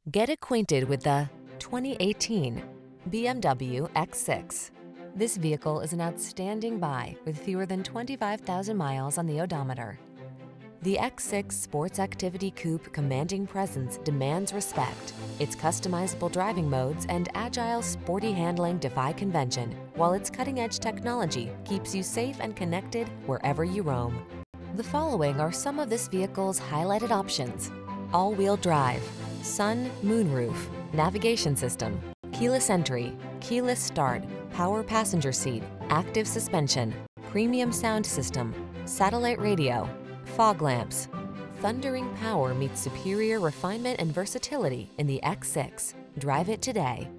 Get acquainted with the 2018 BMW X6. This vehicle is an outstanding buy with fewer than 25,000 miles on the odometer. The X6 Sports Activity Coupe commanding presence demands respect. Its customizable driving modes and agile, sporty handling defy convention, while its cutting-edge technology keeps you safe and connected wherever you roam. The following are some of this vehicle's highlighted options: all-wheel drive, sun, moonroof, navigation system, keyless entry, keyless start, power passenger seat, active suspension, premium sound system, satellite radio, fog lamps. Thundering power meets superior refinement and versatility in the X6. Drive it today.